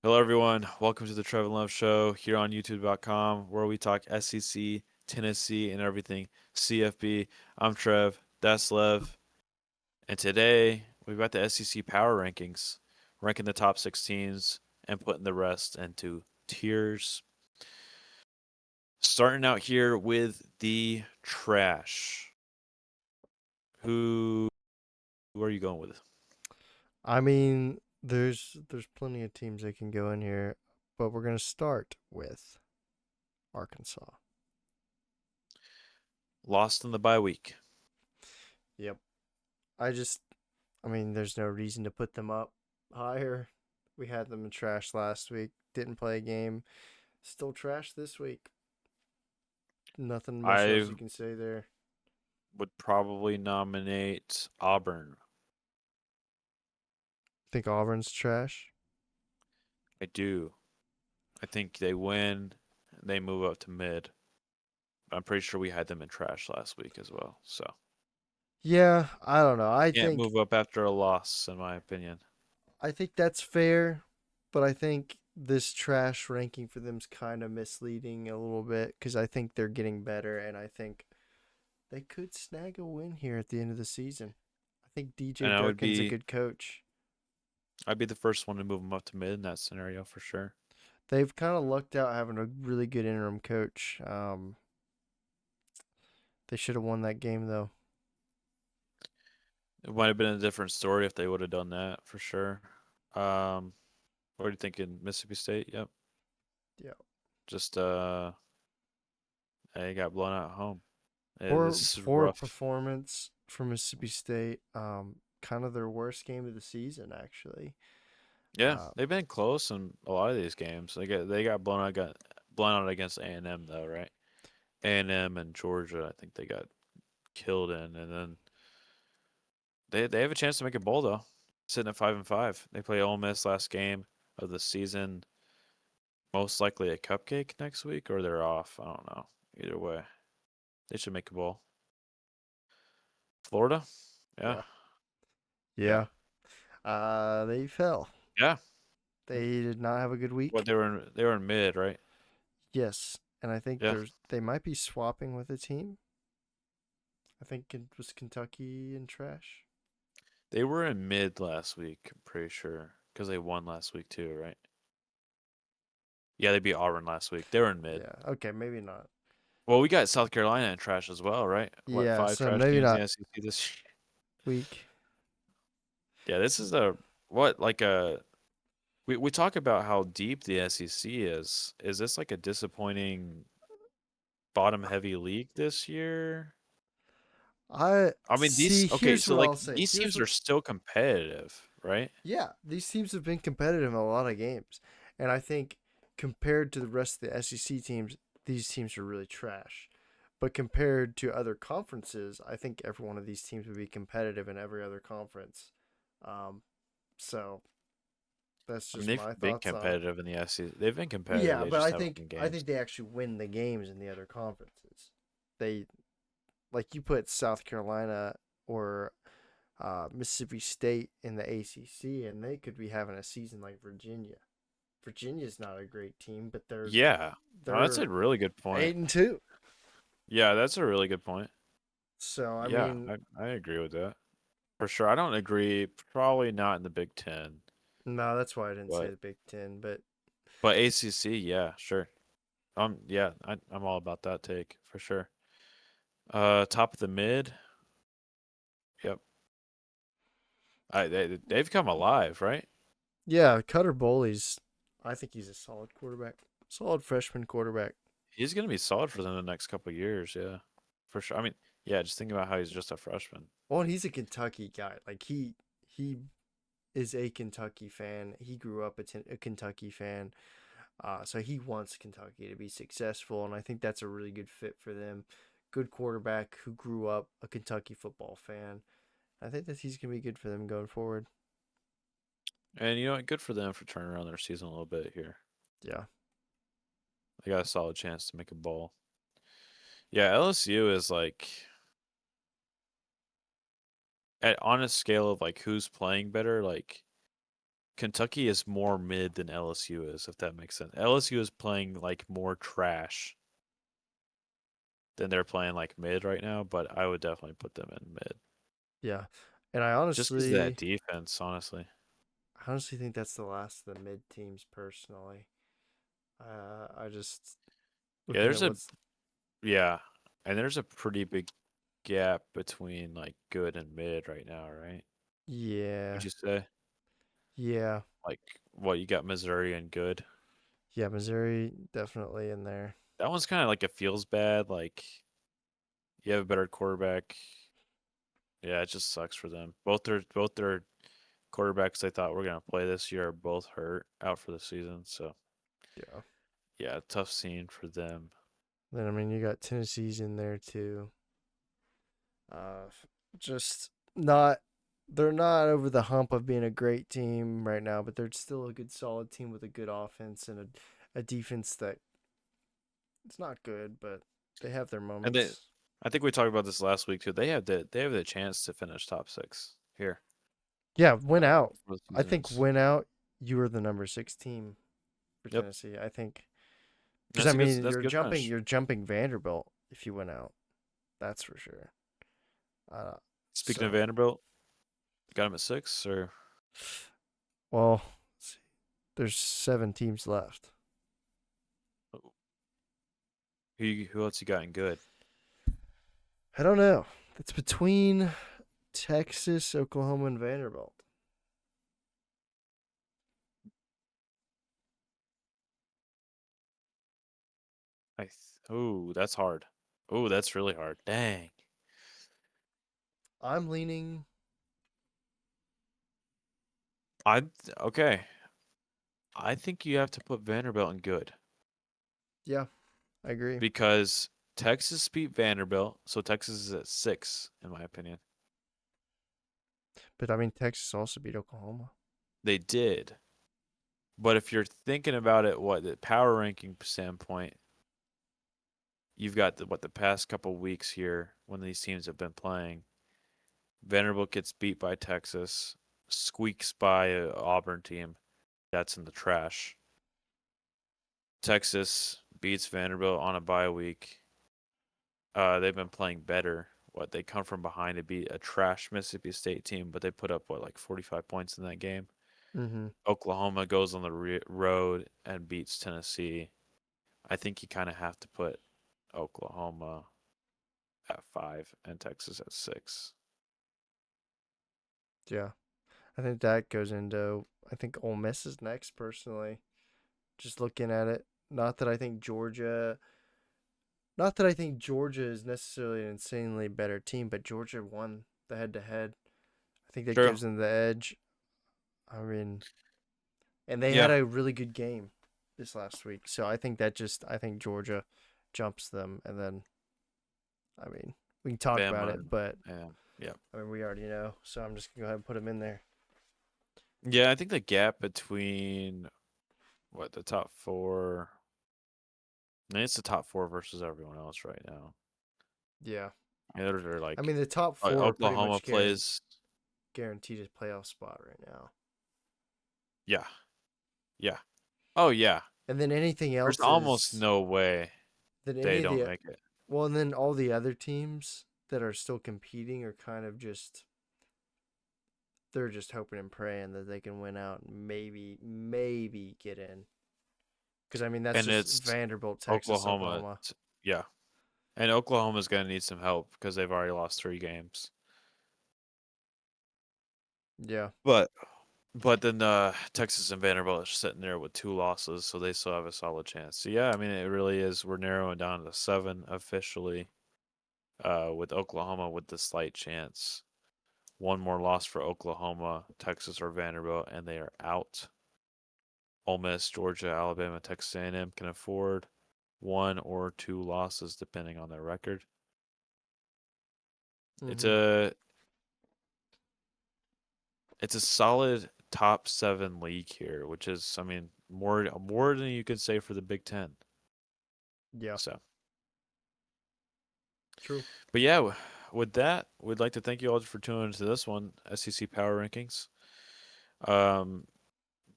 Hello, everyone. Welcome to the Trev and Lev Show here on YouTube.com, where we talk SEC, Tennessee, and everything CFB. I'm Trev. That's Lev. And today we've got the SEC Power Rankings, ranking the top six teams and putting the rest into tiers. Starting out here with the trash. Who are you going with? I mean, there's plenty of teams that can go in here, but we're gonna start with Arkansas. Lost in the bye week. Yep. I just, I mean, there's no reason to put them up higher. We had them in trash last week. Didn't play a game. Still trash this week. Nothing much else I you can say there. would probably nominate Auburn. Think Auburn's trash. I do. I think they win. They move up to mid. I'm pretty sure we had them in trash last week as well. So Yeah, I don't know. can't move up after a loss, in my opinion. I think that's fair, but I think this trash ranking for them's kind of misleading a little bit because I think they're getting better, and I think they could snag a win here at the end of the season. I think DJ And I would Durkin's a be, good coach. I'd be the first one to move them up to mid in that scenario for sure. They've kind of lucked out having a really good interim coach. They should have won that game though. It might have been a different story if they would have done that for sure. Um, what are you thinking? Mississippi State? Yep. Yeah, Just they got blown out at home. poor This is poor rough. performance from Mississippi State. Kind of their worst game of the season actually. Yeah, Uh, they've been close in a lot of these games. They got blown out against A&M though, right? A&M and Georgia, I think they got killed in, and then they have a chance to make a bowl though, sitting at 5-5. They play Ole Miss last game of the season. Most likely a cupcake next week, or they're off. I don't know. Either way, they should make a bowl. Florida, yeah, yeah, yeah, yeah. They fell. yeah. They did not have a good What week. they were in mid, right? Yes, and I think Yeah, they might be swapping with a team. I think it was Kentucky in trash. they were in mid last week. I'm pretty sure because they won last week too, right? Yeah, they beat Auburn last week. They were in mid. Yeah. Okay, maybe not. Well, we got South Carolina in trash as well, right? What, Yeah, five so trash maybe teams in not the SEC this year? weak. Yeah, this is a what like a we talk about how deep the SEC is. Is this like a disappointing bottom heavy league this year? I I mean these see. okay, Here's so what like I'll say. these Here's teams what. are still competitive, right? Yeah, these teams have been competitive in a lot of games, and I think compared to the rest of the SEC teams, these teams are really trash. But compared to other conferences, I think every one of these teams would be competitive in every other conference. Um, so that's I mean just they've my been thoughts on it. competitive in the SEC. They've been competitive. Yeah, They but just I haven't think won I games. think they actually win the games in the other conferences. They like you put South Carolina or Mississippi State in the ACC, and they could be having a season like Virginia. Virginia's not a great team, but they're Yeah. Oh, that's they're a really good point. 8-2. Yeah, that's a really good point. So I Yeah, mean, I agree with that. For sure. I don't agree. Probably not in the Big Ten, no, that's why I didn't say but the Big Ten. But ACC, yeah, sure. Yeah, I'm all about that take for sure. Top of the mid. Yep. They've come alive, right? yeah, Cutter Boley's. I think he's a solid quarterback, solid freshman quarterback. He's gonna be solid for them the next couple of years. Yeah, for sure. I mean, yeah, just think about how he's just a freshman. Well, and he's a Kentucky guy. Like he is a Kentucky fan. He grew up a Kentucky fan. So he wants Kentucky to be successful, and I think that's a really good fit for them. Good quarterback who grew up a Kentucky football fan. I think that he's gonna be good for them going forward. And you know what? Good for them for turning around their season a little bit here. Yeah, They got a solid chance to make a bowl. Yeah, LSU is like on a scale of like who's playing better, like Kentucky is more mid than LSU is, if that makes sense. LSU is playing like more trash than they're playing like mid right now, but I would definitely put them in mid. Yeah, and I Just because of that honestly, defense, honestly. I honestly think that's the last of the mid teams. Personally, I just Yeah, looking there's at a what's yeah, and there's a pretty big gap between like good and mid right now, right? yeah, Would you say? yeah, Like what you got Missouri and good? yeah. Missouri definitely in there. That one's kind of like it feels bad. Like you have a better quarterback. Yeah, it just sucks for them. Both their quarterbacks they thought were gonna play this year are both hurt out for the season. So Yeah. yeah, tough scene for them. Then I mean, you got Tennessee's in there too. Uh, just not. They're not over the hump of being a great team right now, but they're still a good, solid team with a good offense and a defense that it's not good, but they have their And they, moments. I think we talked about this last week too. They have the chance to finish top six here Yeah, win out. for the I season think ends. win out. You are the number 6 team for Yep, Tennessee. I think because I that's a good mean that's a good finish. you're jumping Vanderbilt if you win out. That's for sure. Uh, Speaking of so Vanderbilt, got him at six or well, let's see. There's 7 teams left. who else you got in good? I don't know. It's between Texas, Oklahoma, and Vanderbilt. Oh, that's hard. Oh, that's really hard. Dang. I'm leaning. I okay. I think you have to put Vanderbilt in good Yeah, I agree. because Texas beat Vanderbilt, so Texas is at six, in my opinion. But I mean, Texas also beat Oklahoma. They did, but if you're thinking about it, what the power ranking standpoint, you've got the past couple weeks here when these teams have been playing. Vanderbilt gets beat by Texas, squeaks by a Auburn team that's in the trash. Texas beats Vanderbilt on a bye week. They've been playing better. What they come from behind to beat a trash Mississippi State team, but they put up what like 45 points in that game. Mm-hmm. Oklahoma goes on the road and beats Tennessee. I think you kind of have to put Oklahoma at five and Texas at six. Yeah, I think that goes into. I think Ole Miss is next. Personally, just looking at it, not that I think Georgia. Not that I think Georgia is necessarily an insanely better team, but Georgia won the head-to-head. I think that True. gives them the edge. I mean, and they had Yeah. a really good game this last week, so I think Georgia jumps them, and then I mean, we can talk about Bama. it, but Yeah. Yeah. I mean, we already know. So I'm just gonna go ahead and put him in there. Yeah. I think the gap between what the top four. I mean, it's the top four versus everyone else right now. Yeah. Yeah, they're I like mean, the top four are pretty Oklahoma much plays. guaranteed a playoff spot right now. Yeah. Yeah. Oh yeah. And then anything There's else almost is no way then any they of don't the make it. well, and then all the other teams that are still competing are kind of just they're just hoping and praying that they can win out and maybe get in. Because I mean, that's And just it's Vanderbilt, Texas, Oklahoma. Oklahoma. Yeah. And Oklahoma's going to need some help because they've already lost 3 games. Yeah. But then Texas and Vanderbilt are sitting there with 2 losses, so they still have a solid chance. So yeah, I mean it really is. We're narrowing down to 7 officially, with Oklahoma with the slight chance. One more loss for Oklahoma, Texas, or Vanderbilt, and they are out. Ole Miss, Georgia, Alabama, Texas A&M can afford 1 or 2 losses depending on their record. It's Mm-hmm. a it's a solid top 7 league here, which is, I mean, more than you could say for the Big Ten. Yeah. So, True. but yeah, with that, we'd like to thank you all for tuning into this one, SEC Power Rankings. Um,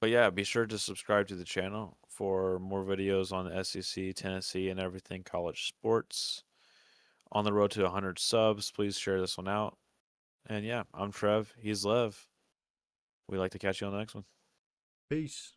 But yeah, be sure to subscribe to the channel for more videos on the SEC, Tennessee, and everything college sports. On the road to 100 subs, please share this one out. And yeah, I'm Trev. He's Lev. We'd like to catch you on the next one. Peace.